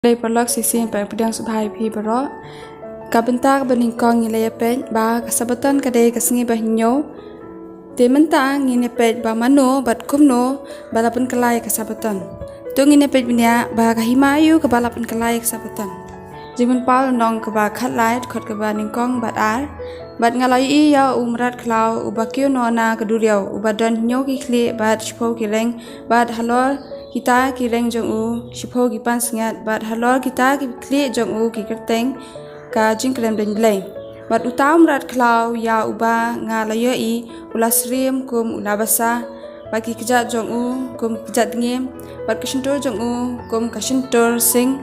Đây perlok sisi yang pedang subhai pi baro kabentar bening kong ngile pen ba kasabeton kade kasengi bahinyo te menta ngine pet ba mano bat kumno balapun kelai kasabeton tu ngine pet binya ba kahimayu ke balapun kelai kasabeton jimun pal nong ke ba khat lai khot ke ba ning kong bat ar bat ngalai i ya umrat klau ubakyo nona keduriau ubadan nyo ki khle bat shpo ki reng bat halor kita ki reng jong u shpo ki pan sngat bat halor kita ki khle jong u ki kerteng ka jing krem den blai bat utam rat klau ya uba ngalayo i ulasrim kum ulabasa bat ki kjat jong u kum kjat ngem bat kishintor jong u kum kashintor sing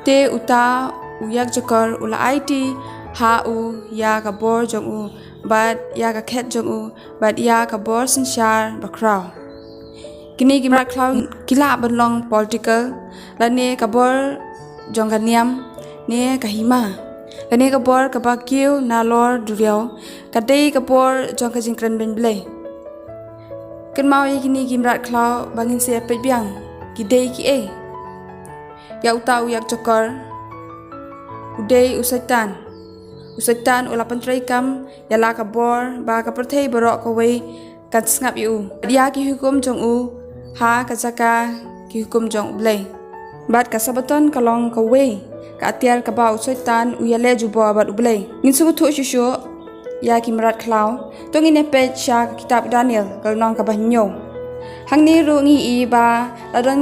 te uta uyak jakor ula it ha u ya ka bor jong u bat ya ka khet jong u bat ya ka bor sinshar bakrau kini gimrat klau kila benlong political lane ka bor jong ka niam ne ka hima lane ka bor ka bakyu na lor duriau ka dei ka bor jong ka jingkran ben blai ken mau kini gimrat klau bangin se pe biang ki dei ki e ya uta uyak jakor udei usaitan ula pantrai kam yala ka bor ba ka perthei borok ko wei kan snap yu dia ki hukum jong u ha ka jaka ki hukum jong blai bat ka sabaton kalong ka wei ka atiar ka ba usaitan uyale jubo bat ublai ngin su thu shushu ya ki marat klau to ngine pe sha kitab Daniel kalong ka ba nyo hangni ru ngi i ba ladon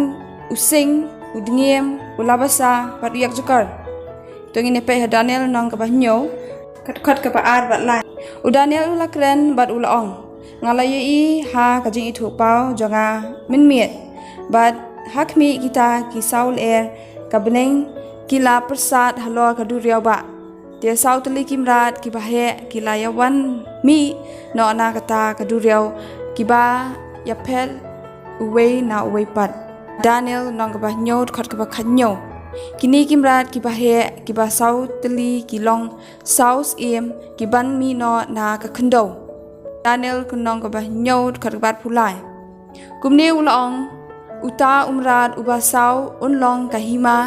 using udngiem ulabasa bat uyak jukar to ngine pe Daniel nong ka ba nyo kat ka ba ar bat lai u Daniel ula kren bat ula ong ngalai i ha ka jing i thu pau jonga min miet bat hakmi kita ki saul air ka beneng kila persat halor ka duriau ba dia saul teli kimrat ki bahe kila yawan mi no na kata ka duriau ki ba ya pel uwe na uwe pat Daniel nong ka ba nyot khot ka ba khanyo kini kimrat ki bahe ki ba saul teli ki long saus em ki ban mi no na ka khndo Daniel kunong ka ba nyot khot bat pulai kumne ulong uta umrat ubasau unlong kahima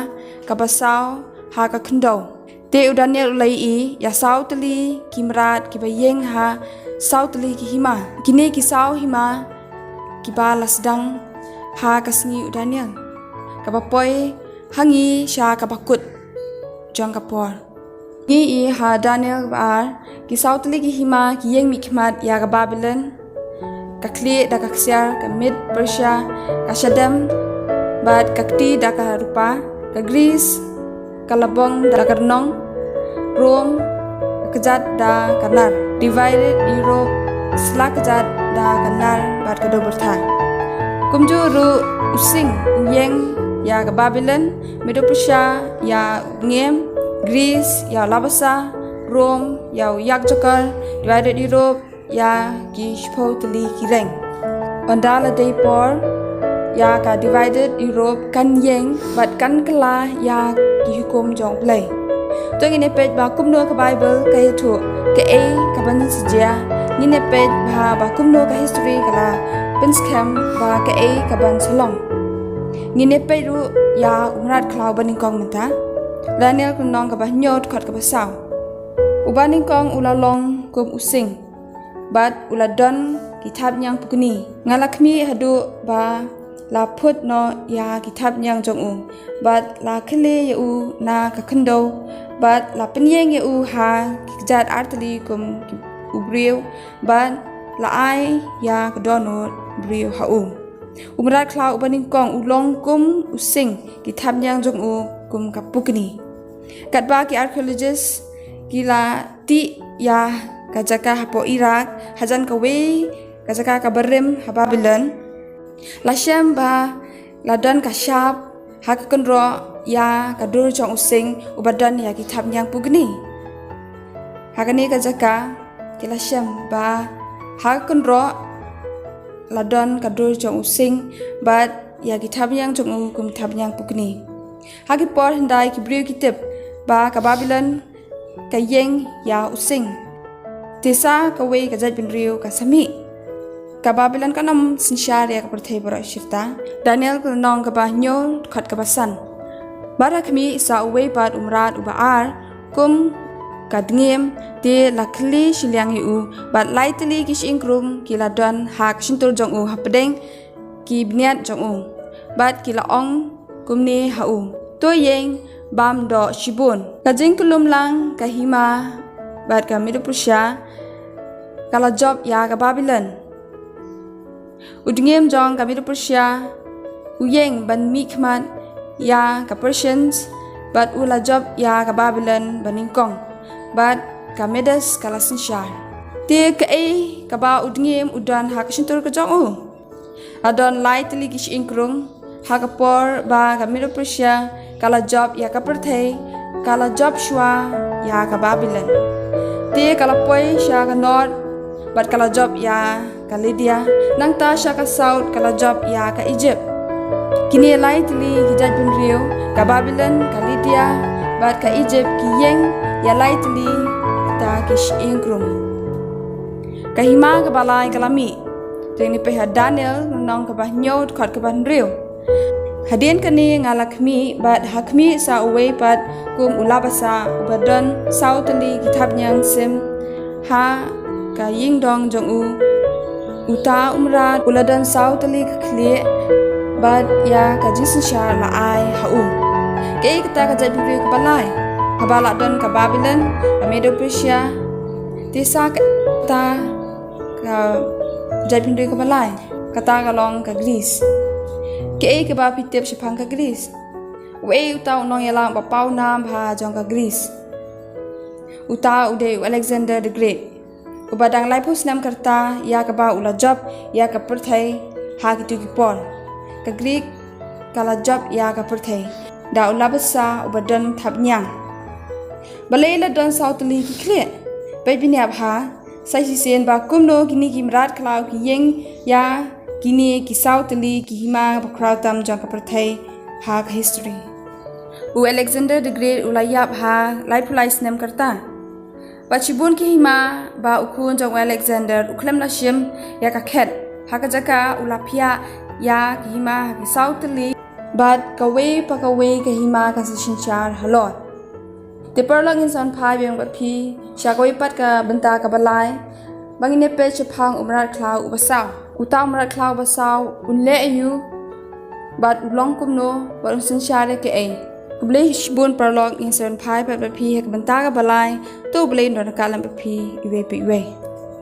kabasau ha ka khndo te u Daniel ulai i ya sau teli kimrat ki ba yeng ha sau teli ki hima kini ki sau hima ki ba lasdang ha kasni u Daniel ka ba poi hangi sha ka ba kut jong ka por ngi i ha Daniel ba ki sau teli ki hima ki yeng mi khmat ya ka Babylon ka kli da ka ksiar ka mid Persia ka Shadam bat ka kti da ka rupa ka Greece ka labong da ka nong Rome ka jat da ka nar divided Europe slak jat da ka nar bat ka do bertha kumju ru using uyeng ya ka Babylon Medo Persia ya ngem Greece ya labasa Rome ya yak jakar divided Europe ya ki shpo teli ki reng ondala day por ya ka divided Europe kan yeng bat kan kala ya ki hukum jong play to ngine page ba kumno ka Bible ka thu ke e ka ban sija ngine page ba kumno ka history kala pins cam ba ke e ka ban salong ngine page ru ya umrat klau baning kong menta Daniel kunong ka ba nyot khot ka ba saw ubaning kong ulalong kum using bat uladon kitab nyang pukni ngalakmi hadu ba la phut no ya kitab nyang jong u bat la khile u na ka khndo bat la penyeng u ha kijat artli kum ubriu bat la ai ya kadono briu ha u umrat klau ubaning kong ulong kum using kitab nyang jong u kum kapukni katba ki archaeologist gila ti ya kajaka hapo Iraq hajan kawe kajaka ka Barim ha Babylon lasham ba ladan ka shap ha ka konro ya ka dur jong using ubadan ya kitab nyang pugni hagani kajaka kilasham ba ha ka konro ladan ka dur jong using bat ya kitab nyang jong kum kitab nyang pugni hagi por handai ki briu kitab ba ka Babylon ka yeng ya using Tisa kawe ka jat bin riu ka sami ka Babylon ka nam sinshar ya ka perthei bora shifta Daniel ka nong ka ba nyo khat ka ba san Barakmi sa uwe pat umrat ubaar kum kadngem te lakli shiliang u bat laitli kish ingkrum kiladon hak shintur jong u hapdeng ki bniat jong u bat kilaong kumni hau to yeng bam do shibun kajing kulum lang kahima bat kamidu pusya kala job ya ka Babylon udngem jong kamidu pusya uyeng ban mikman ya ka Persians bat ula job ya ka Babylon baningkong bat kamedas kalasinsyar te ka ka ba udngem udan hak shintur ka jong u adon lightly kish inkrung hakapor ba kamidu pusya kala job ya ka Perthai kala job shwa ya ka Babylon te kala poi sya ka North bat kala job ya ka Lydia nang ta sya ka South kala job ya ka Egypt kini lightly hijat bin rio ka Babylon ka Lydia bat ka Egypt ki yeng ya lightly ta kish ingkrum kahima ka balai kalami teng ni peha Daniel nong ka bah nyot khat ka ban rio hadien kani ngalakmi bat hakmi sa uwe pat kum ulabasa ubadon sautali kitab nyang sim ha ka ying dong jong u uta umrat uladan sautali kli bat ya ka jisin sha la ai hau ke kita ka jai bri ka balai habala don ka Babylon Medo Persia tisa ta ka jai bri ka balai kata ka long ka Greece ke ba pitep shipang ka Greece we uta nong yalang ba pau nam ha jong ka Greece uta ude Alexander the Great ubadang laipus nam karta ya ka ba ula job ya ka Perthai ha kitu ki por ka Greek kala job ya ka Perthai da ula basa ubadan thapnyang balela don sautli ki kle pe binyab ha sai si sen ba kumno kini ki mrat klau ki yeng ya kini ki sautli ki hima bakrautam jang ka Perthai ha ka history u Alexander the Great ulayap ha laipulais nam karta Bachibun ki hima ba ukun jong Alexander uklem la shim ya ka khet haka jaka ulapia ya ki hima ki sautli bat kawe pa kawe ki hima ka shinchar halot te perlang insan phai beng bat phi shakoi pat ka banta ka balai bangine pe chphang umrat khlau ubasaw uta umrat khlau basaw unle ayu bat ulong kumno bat shinchar ke ai Kublai shibun perlog insan phai pat phi hek banta ka balai to blai don kalam phi iwe